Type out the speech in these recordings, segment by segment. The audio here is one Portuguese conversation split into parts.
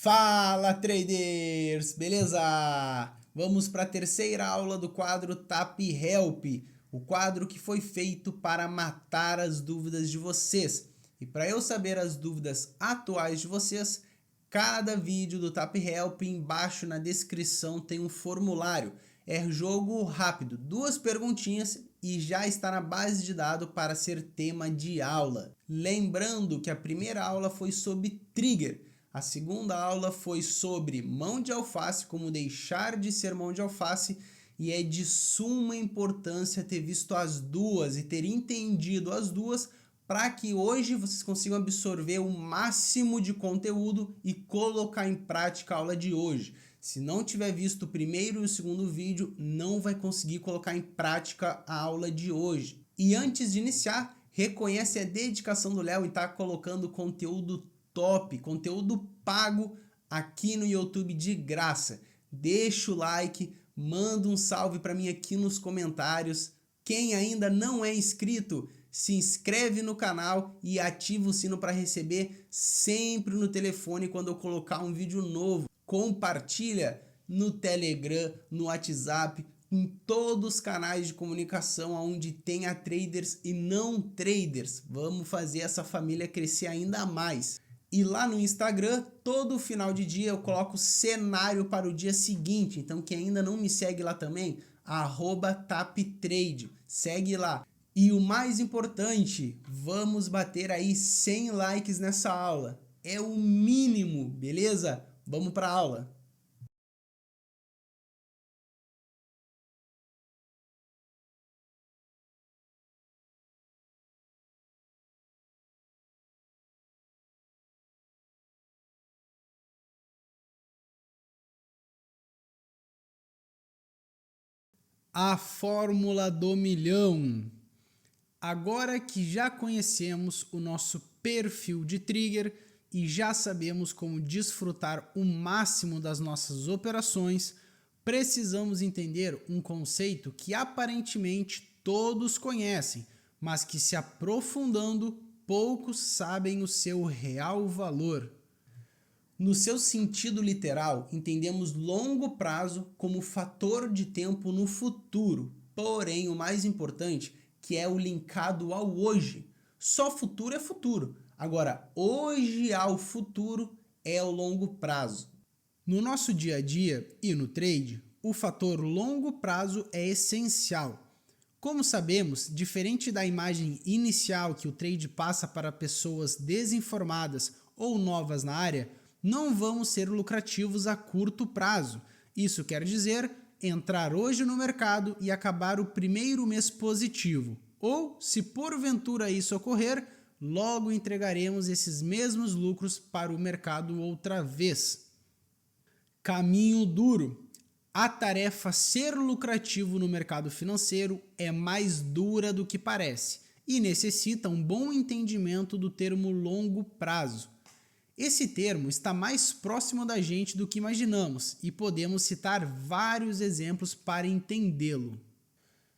Fala, traders! Beleza? Vamos para a terceira aula do quadro TAP Help, o quadro que foi feito para matar as dúvidas de vocês. E para eu saber as dúvidas atuais de vocês, cada vídeo do TAP Help embaixo na descrição tem um formulário. É jogo rápido, 2 perguntinhas e já está na base de dados para ser tema de aula. Lembrando que a primeira aula foi sobre trigger. A segunda aula foi sobre mão de alface, como deixar de ser mão de alface, e é de suma importância ter visto as duas e ter entendido as duas para que hoje vocês consigam absorver o máximo de conteúdo e colocar em prática a aula de hoje. Se não tiver visto o primeiro e o segundo vídeo, não vai conseguir colocar em prática a aula de hoje. E antes de iniciar, reconhece a dedicação do Léo em estar colocando conteúdo top, conteúdo pago aqui no YouTube de graça. Deixa o like, manda um salve para mim aqui nos comentários. Quem ainda não é inscrito, se inscreve no canal e ativa o sino para receber sempre no telefone quando eu colocar um vídeo novo. Compartilha no Telegram, no WhatsApp, em todos os canais de comunicação onde tenha traders e não traders. Vamos fazer essa família crescer ainda mais. E lá no Instagram, todo final de dia eu coloco cenário para o dia seguinte. Então quem ainda não me segue lá também, @taptrade, segue lá. E o mais importante, vamos bater aí 100 likes nessa aula. É o mínimo, beleza? Vamos para a aula. A fórmula do milhão. Agora que já conhecemos o nosso perfil de trigger e já sabemos como desfrutar o máximo das nossas operações, precisamos entender um conceito que aparentemente todos conhecem, mas que se aprofundando, poucos sabem o seu real valor. No seu sentido literal, entendemos longo prazo como fator de tempo no futuro, porém o mais importante, que é o linkado ao hoje. Só futuro é futuro, agora hoje ao futuro é o longo prazo. No nosso dia a dia e no trade, o fator longo prazo é essencial. Como sabemos, diferente da imagem inicial que o trade passa para pessoas desinformadas ou novas na área, não vamos ser lucrativos a curto prazo. Isso quer dizer entrar hoje no mercado e acabar o primeiro mês positivo. Ou, se porventura isso ocorrer, logo entregaremos esses mesmos lucros para o mercado outra vez. Caminho duro. A tarefa ser lucrativo no mercado financeiro é mais dura do que parece e necessita um bom entendimento do termo longo prazo. Esse termo está mais próximo da gente do que imaginamos e podemos citar vários exemplos para entendê-lo.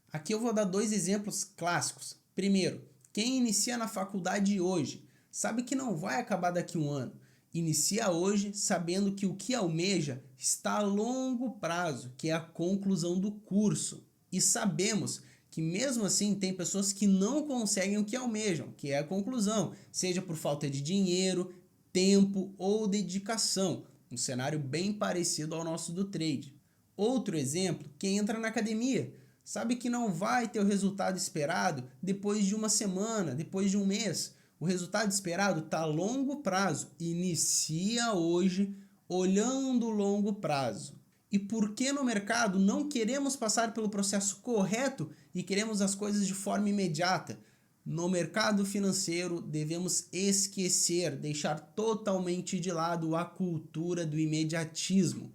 Aqui eu vou dar 2 exemplos clássicos. Primeiro, quem inicia na faculdade hoje sabe que não vai acabar daqui a um ano. Inicia hoje sabendo que o que almeja está a longo prazo, que é a conclusão do curso. E sabemos que mesmo assim tem pessoas que não conseguem o que almejam, que é a conclusão, seja por falta de dinheiro, tempo ou dedicação, um cenário bem parecido ao nosso do trade. Outro exemplo, quem entra na academia, sabe que não vai ter o resultado esperado depois de uma semana, depois de um mês. O resultado esperado está a longo prazo, inicia hoje olhando o longo prazo. E por que no mercado não queremos passar pelo processo correto e queremos as coisas de forma imediata? No mercado financeiro, devemos esquecer, deixar totalmente de lado a cultura do imediatismo.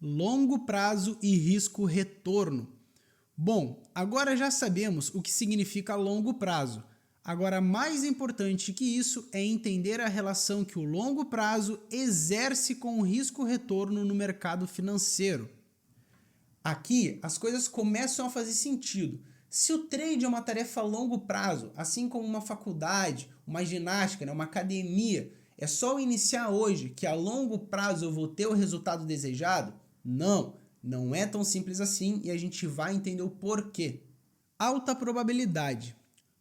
Longo prazo e risco retorno. Bom, agora já sabemos o que significa longo prazo. Agora, mais importante que isso é entender a relação que o longo prazo exerce com o risco retorno no mercado financeiro. Aqui, as coisas começam a fazer sentido. Se o trade é uma tarefa a longo prazo, assim como uma faculdade, uma ginástica, uma academia, É só eu iniciar hoje que a longo prazo eu vou ter o resultado desejado? Não, não é tão simples assim e a gente vai entender o porquê. Alta probabilidade.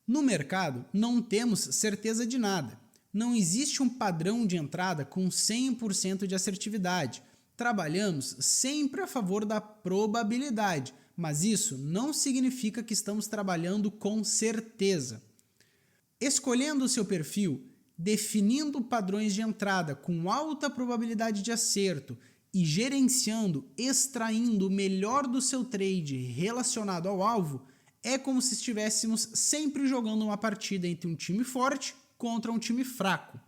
No mercado, não temos certeza de nada. Não existe um padrão de entrada com 100% de assertividade. Trabalhamos sempre a favor da probabilidade, mas isso não significa que estamos trabalhando com certeza. Escolhendo o seu perfil, definindo padrões de entrada com alta probabilidade de acerto e gerenciando, extraindo o melhor do seu trade relacionado ao alvo, é como se estivéssemos sempre jogando uma partida entre um time forte contra um time fraco.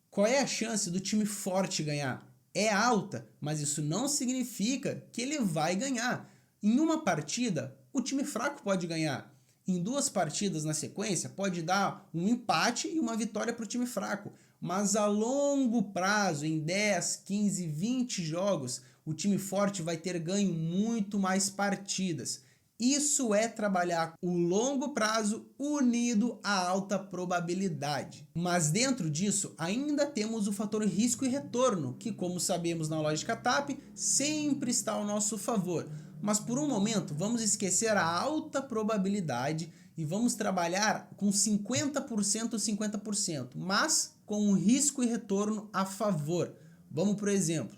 Qual é a chance do time forte ganhar? É alta, mas isso não significa que ele vai ganhar. Em uma partida, o time fraco pode ganhar. Em 2 partidas na sequência, pode dar um empate e uma vitória para o time fraco. Mas a longo prazo, em 10, 15, 20 jogos, o time forte vai ter ganho muito mais partidas. Isso é trabalhar o longo prazo unido à alta probabilidade. Mas dentro disso, ainda temos o fator risco e retorno, que, como sabemos na lógica TAP, sempre está ao nosso favor. Mas por um momento, vamos esquecer a alta probabilidade e vamos trabalhar com 50% 50%, mas com um risco e retorno a favor. Vamos por exemplo,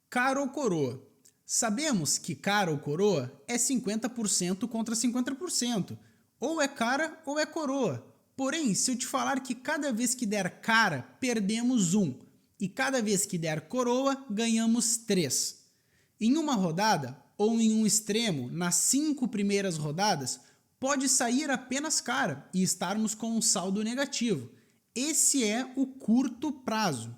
cara ou coroa. Sabemos que cara ou coroa é 50% contra 50%. Ou é cara ou é coroa. Porém, se eu te falar que cada vez que der cara, perdemos 1. E cada vez que der coroa, ganhamos 3. Em uma rodada, ou em um extremo, nas 5 primeiras rodadas, pode sair apenas cara e estarmos com um saldo negativo. Esse é o curto prazo.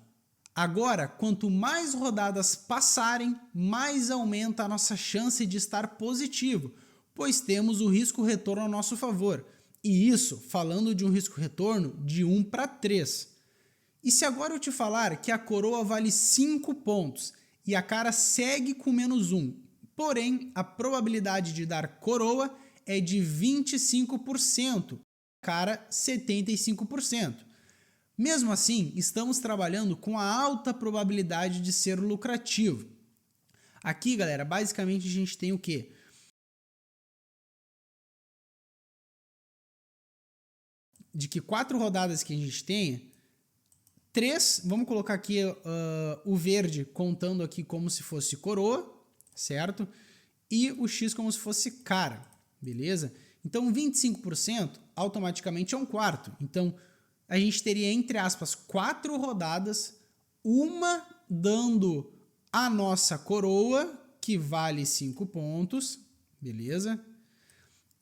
Agora, quanto mais rodadas passarem, mais aumenta a nossa chance de estar positivo, pois temos o risco-retorno a nosso favor. E isso falando de um risco-retorno de 1 para 3. E se agora eu te falar que a coroa vale 5 pontos e a cara segue com menos 1, porém a probabilidade de dar coroa é de 25%, cara 75%. Mesmo assim, estamos trabalhando com a alta probabilidade de ser lucrativo. Aqui, galera, basicamente a gente tem o quê? De que 4 rodadas que a gente tenha, 3, vamos colocar aqui o verde contando aqui como se fosse coroa, certo? E o X como se fosse cara, beleza? Então 25% automaticamente é um quarto. Então a gente teria, entre aspas, 4 rodadas, uma dando a nossa coroa, que vale 5 pontos, beleza?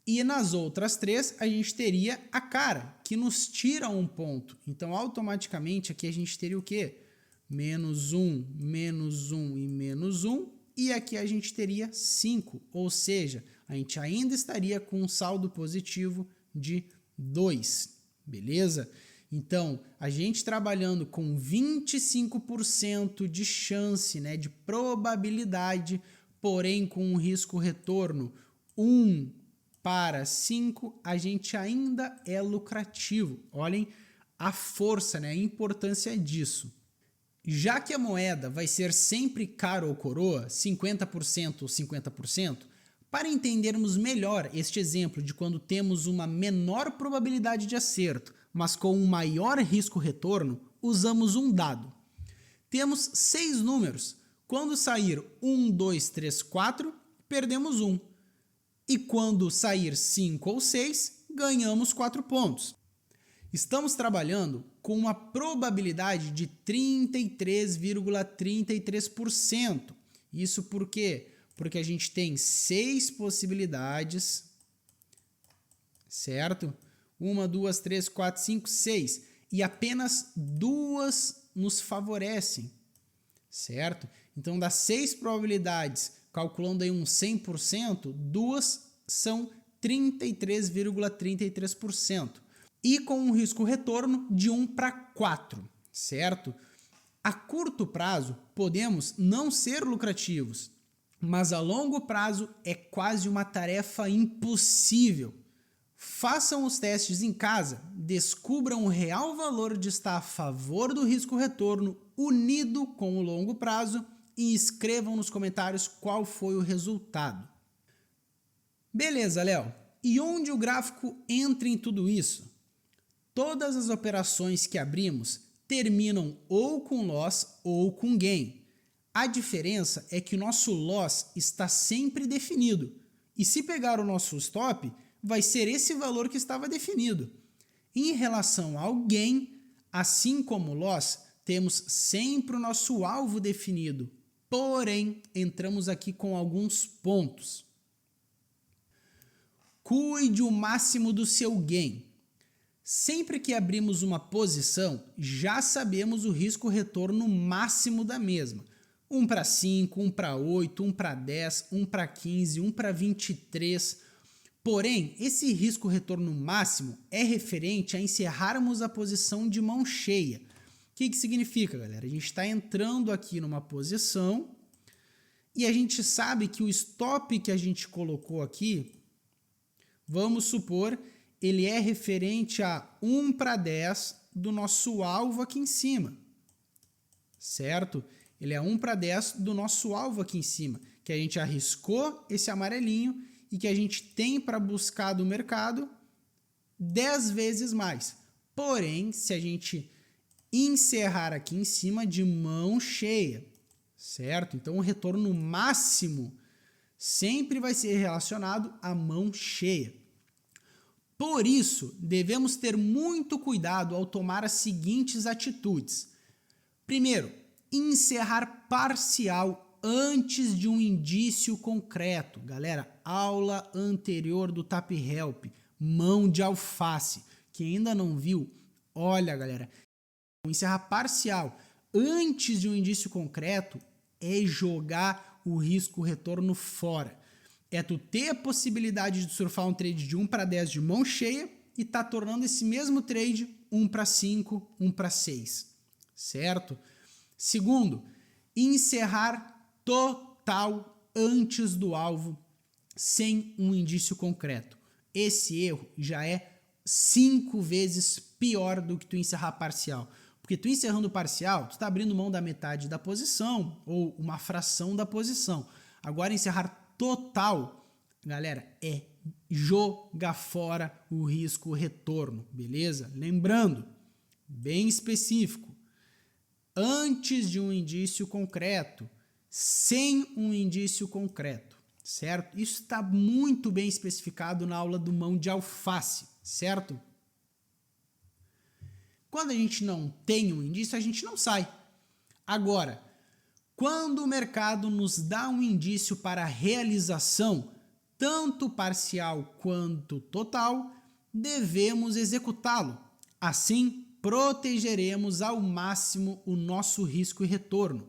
E nas outras 3, a gente teria a cara, que nos tira 1 ponto. Então, automaticamente, aqui a gente teria o quê? Menos 1, menos 1 e menos 1. E aqui a gente teria 5, ou seja, a gente ainda estaria com um saldo positivo de 2, beleza? Então, a gente trabalhando com 25% de chance, né, de probabilidade, porém com um risco-retorno 1 para 5, a gente ainda é lucrativo. Olhem a força, né, a importância disso. Já que a moeda vai ser sempre cara ou coroa, 50% ou 50%, para entendermos melhor este exemplo de quando temos uma menor probabilidade de acerto, mas com um maior risco-retorno, usamos um dado. Temos 6 números. Quando sair 1, 2, 3, 4, perdemos 1. E quando sair 5 ou 6, ganhamos 4 pontos. Estamos trabalhando com uma probabilidade de 33,33%. Isso por quê? Porque a gente tem 6 possibilidades, certo? 1, 2, 3, 4, 5, 6. E apenas 2 nos favorecem, certo? Então, das 6 probabilidades, calculando aí um 100%, 2 são 33,33%. E com um risco-retorno de 1 para 4, certo? A curto prazo, podemos não ser lucrativos, mas a longo prazo é quase uma tarefa impossível. Façam os testes em casa, descubram o real valor de estar a favor do risco-retorno unido com o longo prazo e escrevam nos comentários qual foi o resultado. Beleza, Léo. E onde o gráfico entra em tudo isso? Todas as operações que abrimos terminam ou com loss ou com gain. A diferença é que o nosso loss está sempre definido. E se pegar o nosso stop, vai ser esse valor que estava definido. Em relação ao gain, assim como o loss, temos sempre o nosso alvo definido. Porém, entramos aqui com alguns pontos. Cuide o máximo do seu gain. Sempre que abrimos uma posição, já sabemos o risco-retorno máximo da mesma. 1 para 5, 1 para 8, 1 para 10, 1 para 15, 1 para 23. Porém, esse risco-retorno máximo é referente a encerrarmos a posição de mão cheia. O que significa, galera? A gente está entrando aqui numa posição e a gente sabe que o stop que a gente colocou aqui, vamos supor, ele é referente a 1 para 10 do nosso alvo aqui em cima, certo? Ele é 1 para 10 do nosso alvo aqui em cima, que a gente arriscou esse amarelinho e que a gente tem para buscar do mercado 10 vezes mais. Porém, se a gente encerrar aqui em cima de mão cheia, certo? Então, o retorno máximo sempre vai ser relacionado à mão cheia. Por isso, devemos ter muito cuidado ao tomar as seguintes atitudes. Primeiro, encerrar parcial antes de um indício concreto. Galera, aula anterior do Tap Help, mão de alface. Quem ainda não viu, olha, galera, encerrar parcial antes de um indício concreto é jogar o risco-retorno fora. É tu ter a possibilidade de surfar um trade de 1 para 10 de mão cheia e tá tornando esse mesmo trade 1 para 5, 1 para 6, certo? Segundo, encerrar total antes do alvo sem um indício concreto. Esse erro já é 5 vezes pior do que tu encerrar parcial. Porque tu encerrando parcial, tu tá abrindo mão da metade da posição ou uma fração da posição. Agora encerrar total, galera, é jogar fora o risco-retorno, beleza? Lembrando, bem específico, antes de um indício concreto, sem um indício concreto, certo? Isso está muito bem especificado na aula do mão de alface, certo? Quando a gente não tem um indício, a gente não sai. Agora, quando o mercado nos dá um indício para realização, tanto parcial quanto total, devemos executá-lo. Assim, protegeremos ao máximo o nosso risco e retorno.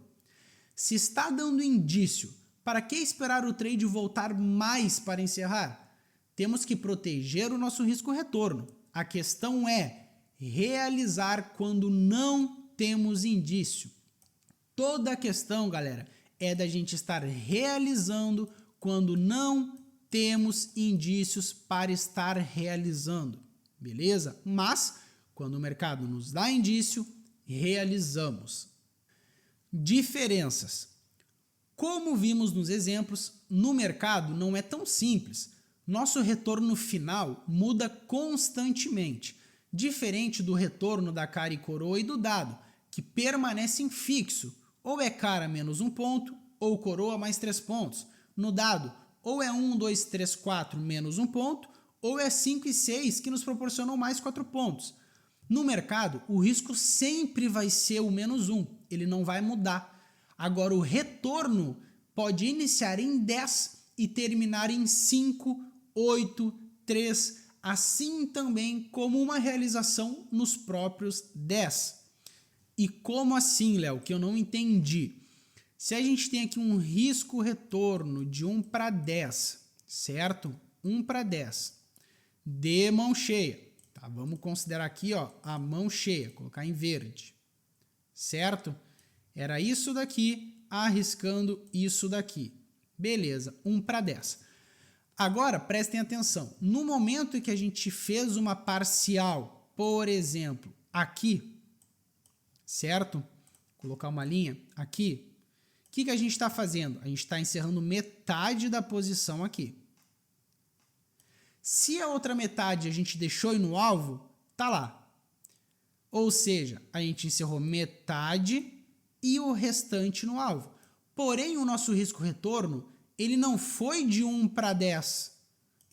Se está dando indício, para que esperar o trade voltar mais para encerrar? Temos que proteger o nosso risco e retorno. A questão é realizar quando não temos indício. Toda a questão, galera, é da gente estar realizando quando não temos indícios para estar realizando, beleza? Mas, quando o mercado nos dá indício, realizamos. Diferenças. Como vimos nos exemplos, no mercado não é tão simples. Nosso retorno final muda constantemente, diferente do retorno da cara e coroa e do dado, que permanecem fixo. Ou é cara menos 1 ponto, ou coroa mais 3 pontos. No dado, ou é 1, 2, 3, 4 menos 1 ponto, ou é 5 e 6 que nos proporcionam mais 4 pontos. No mercado, o risco sempre vai ser o menos 1, ele não vai mudar. Agora, o retorno pode iniciar em 10 e terminar em 5, 8, 3, assim também como uma realização nos próprios 10. E como assim, Léo? Que eu não entendi. Se a gente tem aqui um risco-retorno de 1 para 10, certo? 1 para 10, de mão cheia. Tá? Vamos considerar aqui, ó, a mão cheia, colocar em verde, certo? Era isso daqui, arriscando isso daqui. Beleza, 1 para 10. Agora, prestem atenção. No momento em que a gente fez uma parcial, por exemplo, aqui, certo? Vou colocar uma linha aqui. O que a gente está fazendo? A gente está encerrando metade da posição aqui. Se a outra metade a gente deixou ir no alvo, tá lá. Ou seja, a gente encerrou metade e o restante no alvo. Porém, o nosso risco-retorno, ele não foi de 1 para 10.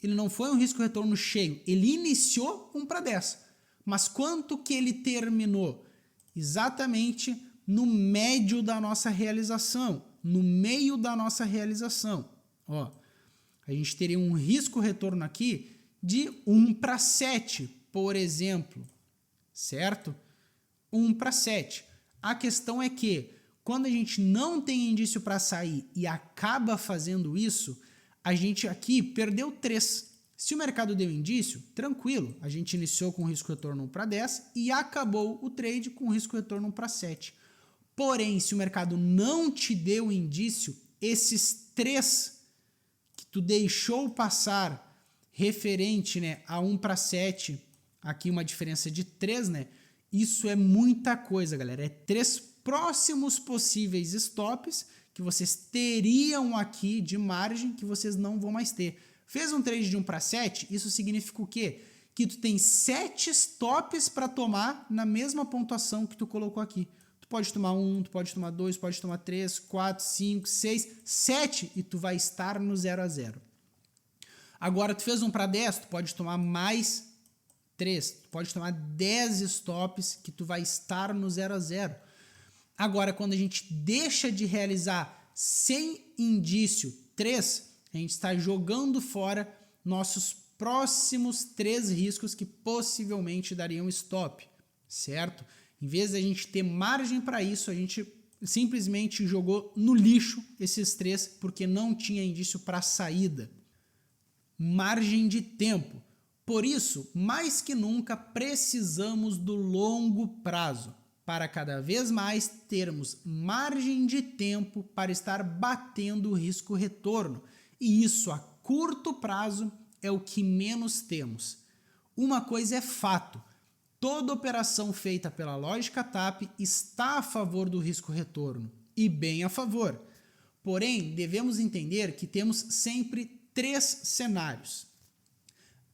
Ele não foi um risco-retorno cheio. Ele iniciou 1 para 10. Mas quanto que ele terminou? Exatamente no médio da nossa realização. No meio da nossa realização. Ó, a gente teria um risco-retorno aqui de 1 para 7, por exemplo. Certo? 1 para 7. A questão é que, quando a gente não tem indício para sair e acaba fazendo isso, a gente aqui perdeu 3. Se o mercado deu indício, tranquilo. A gente iniciou com risco-retorno 1 para 10 e acabou o trade com risco-retorno 1 para 7. Porém, se o mercado não te deu indício, esses 3 que tu deixou passar referente, né, a 1 para 7, aqui uma diferença de 3, né? Isso é muita coisa, galera. É 3 próximos possíveis stops que vocês teriam aqui de margem que vocês não vão mais ter. Fez um trade de 1 para 7, isso significa o quê? Que tu tem 7 stops para tomar na mesma pontuação que tu colocou aqui. Tu pode tomar 1, tu pode tomar 2, pode tomar 3, 4, 5, 6, 7 e tu vai estar no 0 a 0. Agora, tu fez 1 para 10, tu pode tomar mais 3, tu pode tomar 10 stops que tu vai estar no 0 a 0. Agora, quando a gente deixa de realizar sem indício 3, a gente está jogando fora nossos próximos 3 riscos que possivelmente dariam stop, certo? Em vez de a gente ter margem para isso, a gente simplesmente jogou no lixo esses 3 porque não tinha indício para saída. Margem de tempo. Por isso, mais que nunca, precisamos do longo prazo, para cada vez mais termos margem de tempo para estar batendo o risco-retorno. E isso a curto prazo é o que menos temos. Uma coisa é fato, toda operação feita pela lógica TAP está a favor do risco-retorno, e bem a favor. Porém, devemos entender que temos sempre 3 cenários.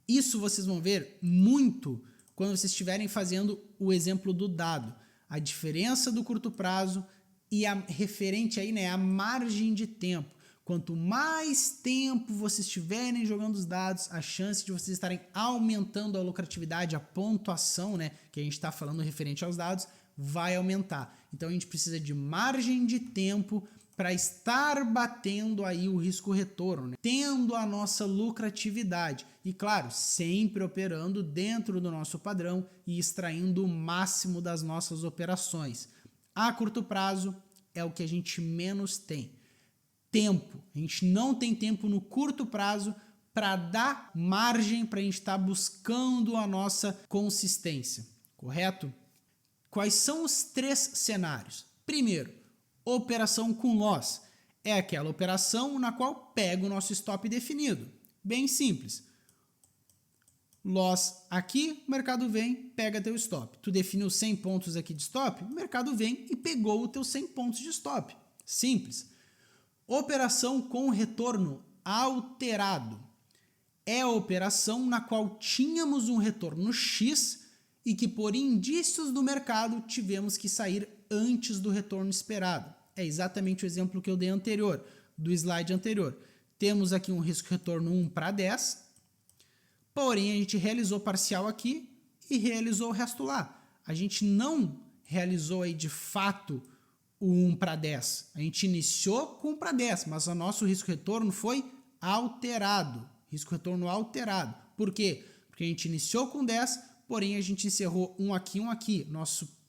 Isso vocês vão ver muito quando vocês estiverem fazendo o exemplo do dado. A diferença do curto prazo e a referente aí, né, a margem de tempo. Quanto mais tempo vocês estiverem jogando os dados, a chance de vocês estarem aumentando a lucratividade, a pontuação, né, que a gente está falando referente aos dados, vai aumentar. Então a gente precisa de margem de tempo para estar batendo aí o risco-retorno, né? Tendo a nossa lucratividade e, claro, sempre operando dentro do nosso padrão e extraindo o máximo das nossas operações. A curto prazo é o que a gente menos tem. Tempo. A gente não tem tempo no curto prazo para dar margem para a gente estar buscando a nossa consistência, correto? Quais são os 3 cenários? Primeiro, operação com loss. É aquela operação na qual pega o nosso stop definido. Bem simples. Loss aqui, o mercado vem, pega teu stop. Tu definiu 100 pontos aqui de stop, o mercado vem e pegou o teu 100 pontos de stop. Simples. Operação com retorno alterado. É a operação na qual tínhamos um retorno X e que por indícios do mercado tivemos que sair antes do retorno esperado. É exatamente o exemplo que eu dei anterior, do slide anterior. Temos aqui um risco-retorno 1 para 10, porém a gente realizou parcial aqui e realizou o resto lá. A gente não realizou aí de fato o 1 para 10. A gente iniciou com 1 para 10, mas o nosso risco-retorno foi alterado. Risco-retorno alterado. Por quê? Porque a gente iniciou com 10, porém a gente encerrou um aqui, um aqui.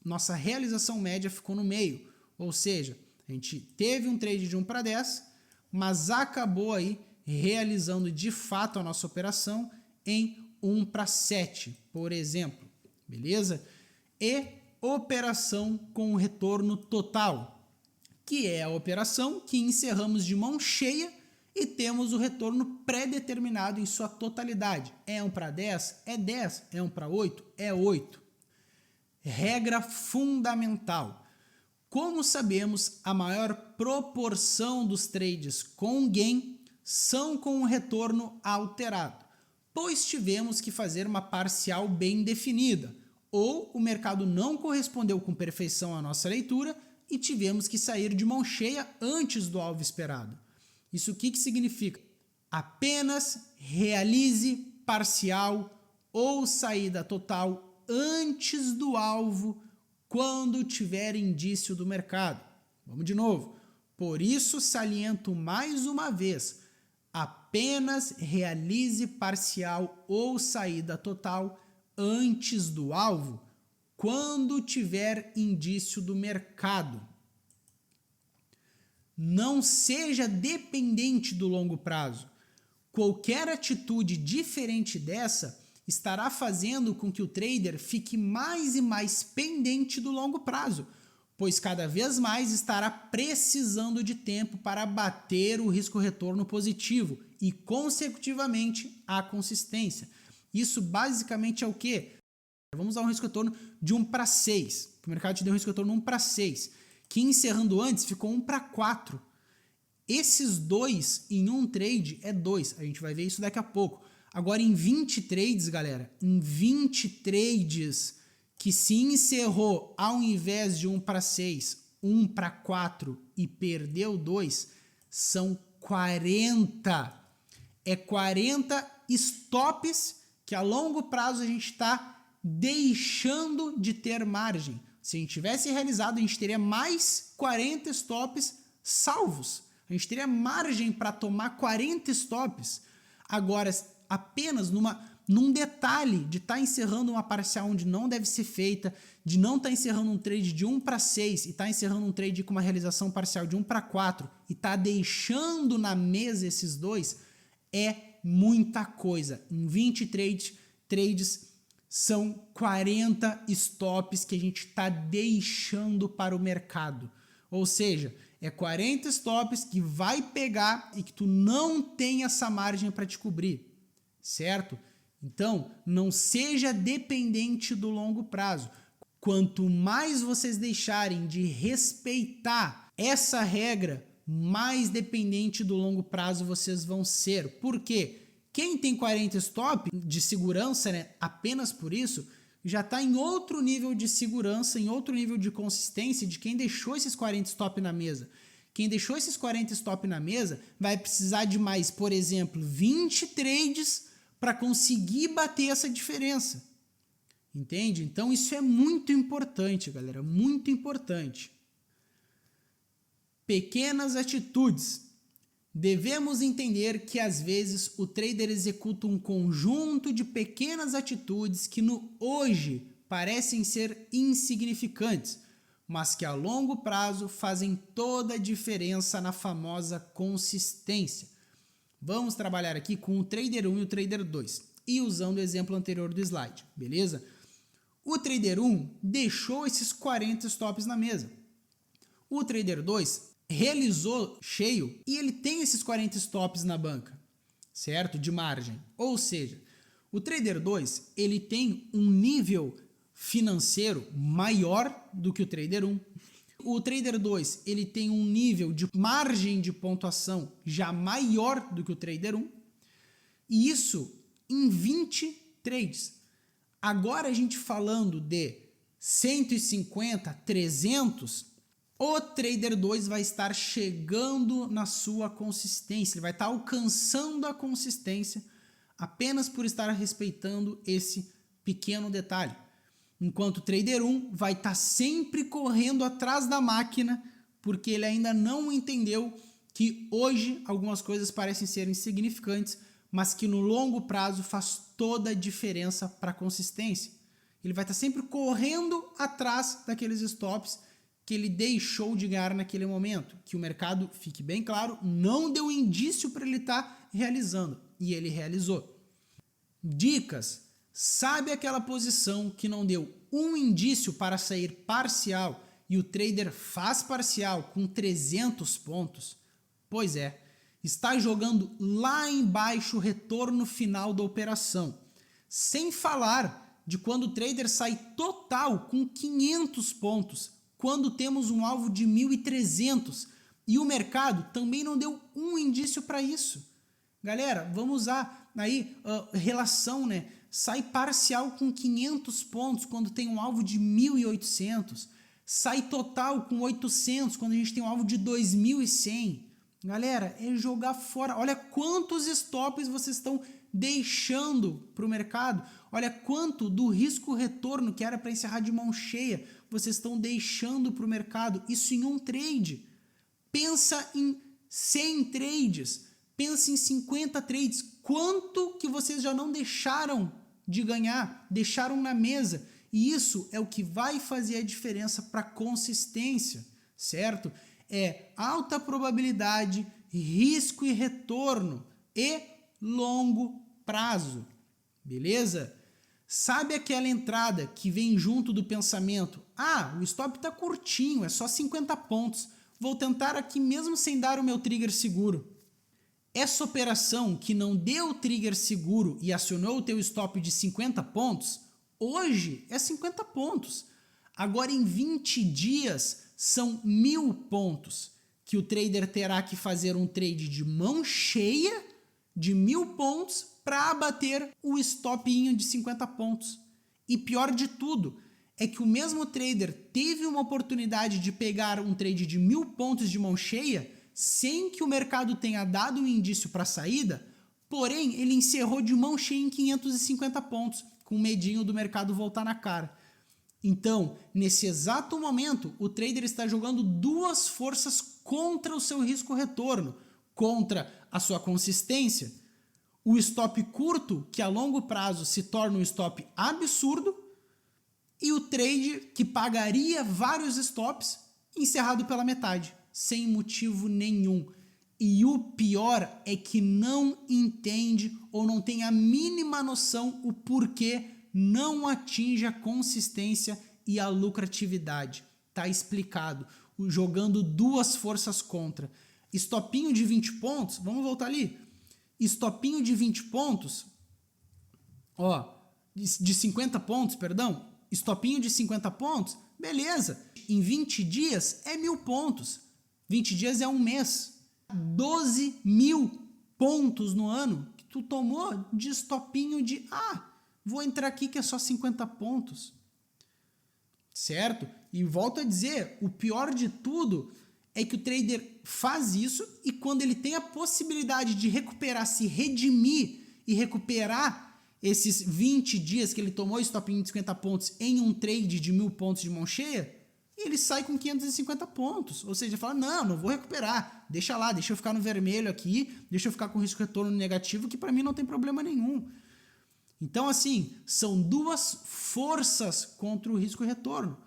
Nossa realização média ficou no meio. Ou seja, a gente teve um trade de 1 para 10, mas acabou aí realizando de fato a nossa operação em 1 para 7, por exemplo. Beleza? E operação com retorno total, que é a operação que encerramos de mão cheia e temos o retorno pré-determinado em sua totalidade. É 1 para 10? É 10. É 1 para 8? É 8. Regra fundamental. Como sabemos, a maior proporção dos trades com gain são com um retorno alterado, pois tivemos que fazer uma parcial bem definida, ou o mercado não correspondeu com perfeição à nossa leitura e tivemos que sair de mão cheia antes do alvo esperado. Isso o que significa? Apenas realize parcial ou saída total antes do alvo quando tiver indício do mercado. Vamos de novo. Por isso, saliento mais uma vez, apenas realize parcial ou saída total antes do alvo quando tiver indício do mercado. Não seja dependente do longo prazo. Qualquer atitude diferente dessa estará fazendo com que o trader fique mais e mais pendente do longo prazo, pois cada vez mais estará precisando de tempo para bater o risco-retorno positivo e, consecutivamente, a consistência. Isso basicamente é o quê? Vamos dar um risco-retorno de 1 para 6, que o mercado te deu um risco-retorno 1 para 6, que encerrando antes ficou 1 para 4. Esses dois em um trade é 2, a gente vai ver isso daqui a pouco. Agora em 20 trades, galera, em 20 trades que se encerrou ao invés de 1 para 6, 1 para 4 e perdeu 2, são 40. É 40 stops que a longo prazo a gente está deixando de ter margem. Se a gente tivesse realizado, a gente teria mais 40 stops salvos. A gente teria margem para tomar 40 stops. Agora, apenas num detalhe de estar encerrando uma parcial onde não deve ser feita, de não estar encerrando um trade de 1 para 6 e estar encerrando um trade com uma realização parcial de 1 para 4 e estar deixando na mesa esses dois, é muita coisa. Em 20 trades são 40 stops que a gente está deixando para o mercado. Ou seja, é 40 stops que vai pegar e que tu não tem essa margem para te cobrir, certo? Então, não seja dependente do longo prazo. Quanto mais vocês deixarem de respeitar essa regra, mais dependente do longo prazo vocês vão ser. Por quê? Quem tem 40 stop de segurança, né, apenas por isso, já está em outro nível de segurança, em outro nível de consistência de quem deixou esses 40 stop na mesa. Quem deixou esses 40 stop na mesa vai precisar de mais, por exemplo, 20 trades para conseguir bater essa diferença. Entende? Então isso é muito importante, galera, muito importante. Pequenas atitudes. Devemos entender que às vezes o trader executa um conjunto de pequenas atitudes que no hoje parecem ser insignificantes, mas que a longo prazo fazem toda a diferença na famosa consistência. Vamos trabalhar aqui com o Trader 1 e o Trader 2 e usando o exemplo anterior do slide, beleza? O Trader 1 deixou esses 40 stops na mesa. O Trader 2 realizou cheio e ele tem esses 40 stops na banca, certo? De margem. Ou seja, o Trader 2 ele tem um nível financeiro maior do que o Trader 1. O Trader 2 ele tem um nível de margem de pontuação já maior do que o Trader 1. E isso em 20 trades. Agora a gente falando de 150, 300, o Trader 2 vai estar chegando na sua consistência, ele vai estar alcançando a consistência apenas por estar respeitando esse pequeno detalhe. Enquanto o Trader 1 vai estar sempre correndo atrás da máquina porque ele ainda não entendeu que hoje algumas coisas parecem ser insignificantes, mas que no longo prazo faz toda a diferença para a consistência. Ele vai estar sempre correndo atrás daqueles stops que ele deixou de ganhar naquele momento, que o mercado, fique bem claro, não deu indício para ele estar realizando, e ele realizou. Dicas: sabe aquela posição que não deu um indício para sair parcial e o trader faz parcial com 300 pontos? Pois é, está jogando lá embaixo o retorno final da operação. Sem falar de quando o trader sai total com 500 pontos, quando temos um alvo de 1.300 e o mercado também não deu um indício para isso. Galera, vamos usar aí relação, né? Sai parcial com 500 pontos quando tem um alvo de 1.800, sai total com 800 quando a gente tem um alvo de 2.100. Galera, é jogar fora. Olha quantos stops vocês estão deixando para o mercado. Olha quanto do risco-retorno que era para encerrar de mão cheia vocês estão deixando para o mercado. Isso em um trade. Pensa em 100 trades. Pensa em 50 trades. Quanto que vocês já não deixaram de ganhar, deixaram na mesa. E isso é o que vai fazer a diferença para a consistência, certo? É alta probabilidade, risco e retorno e longo prazo, beleza? Sabe aquela entrada que vem junto do pensamento? Ah, o stop está curtinho, é só 50 pontos. Vou tentar aqui mesmo sem dar o meu trigger seguro. Essa operação que não deu o trigger seguro e acionou o teu stop de 50 pontos, hoje é 50 pontos. Agora em 20 dias são 1.000 pontos que o trader terá que fazer um trade de mão cheia de 1.000 pontos para abater o stopinho de 50 pontos. E pior de tudo é que o mesmo trader teve uma oportunidade de pegar um trade de 1.000 pontos de mão cheia sem que o mercado tenha dado um indício para a saída, porém ele encerrou de mão cheia em 550 pontos, com medinho do mercado voltar na cara. Então, nesse exato momento, o trader está jogando duas forças contra o seu risco-retorno, contra a sua consistência. O stop curto, que a longo prazo se torna um stop absurdo, e o trade que pagaria vários stops, encerrado pela metade, sem motivo nenhum. E o pior é que não entende ou não tem a mínima noção o porquê não atinge a consistência e a lucratividade. Tá explicado. Jogando duas forças contra. Stopinho de 20 pontos, vamos voltar ali. Stopinho de 20 pontos, ó, de 50 pontos, perdão. Stopinho de 50 pontos, beleza. Em 20 dias é 1.000 pontos. 20 dias é um mês. 12.000 pontos no ano que tu tomou de stopinho de, vou entrar aqui que é só 50 pontos. Certo? E volto a dizer, o pior de tudo é que o trader faz isso e quando ele tem a possibilidade de recuperar, se redimir e recuperar esses 20 dias que ele tomou stopinho de 50 pontos em um trade de 1.000 pontos de mão cheia, ele sai com 550 pontos. Ou seja, fala, não vou recuperar, deixa lá, deixa eu ficar no vermelho aqui, deixa eu ficar com risco retorno negativo, que para mim não tem problema nenhum. Então, assim, são duas forças contra o risco retorno.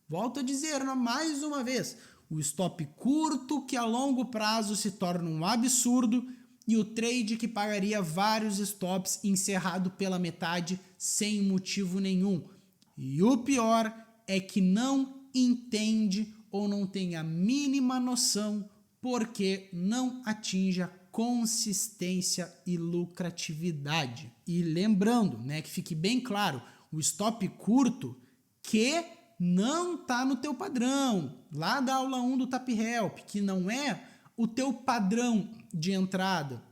Volto a dizer mais uma vez, o stop curto que a longo prazo se torna um absurdo e o trade que pagaria vários stops encerrado pela metade sem motivo nenhum. E o pior é que não entende ou não tem a mínima noção porque não atinge a consistência e lucratividade. E lembrando, né, que fique bem claro, o stop curto que não está no teu padrão, lá da aula 1 do Tap Help, que não é o teu padrão de entrada.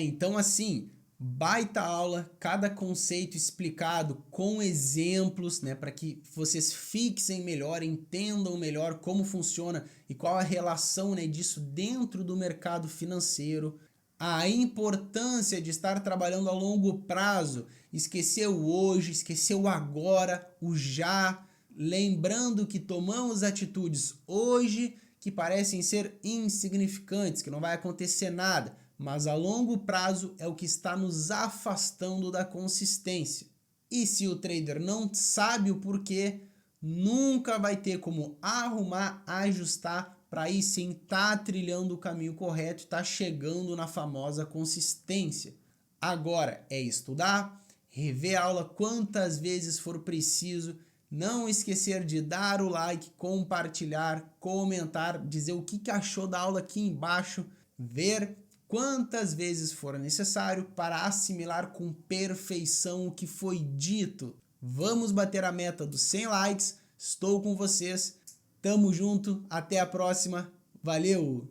Então assim, baita aula, cada conceito explicado com exemplos, né, para que vocês fixem melhor, entendam melhor como funciona e qual a relação, né, disso dentro do mercado financeiro. A importância de estar trabalhando a longo prazo, esquecer o hoje, esquecer o agora, o já, lembrando que tomamos atitudes hoje que parecem ser insignificantes, que não vai acontecer nada, mas a longo prazo é o que está nos afastando da consistência. E se o trader não sabe o porquê, nunca vai ter como arrumar, ajustar, para aí sim estar trilhando o caminho correto e estar chegando na famosa consistência. Agora é estudar, rever a aula quantas vezes for preciso, não esquecer de dar o like, compartilhar, comentar, dizer o que achou da aula aqui embaixo, ver quantas vezes for necessário para assimilar com perfeição o que foi dito. Vamos bater a meta dos 100 likes, estou com vocês, tamo junto, até a próxima, valeu!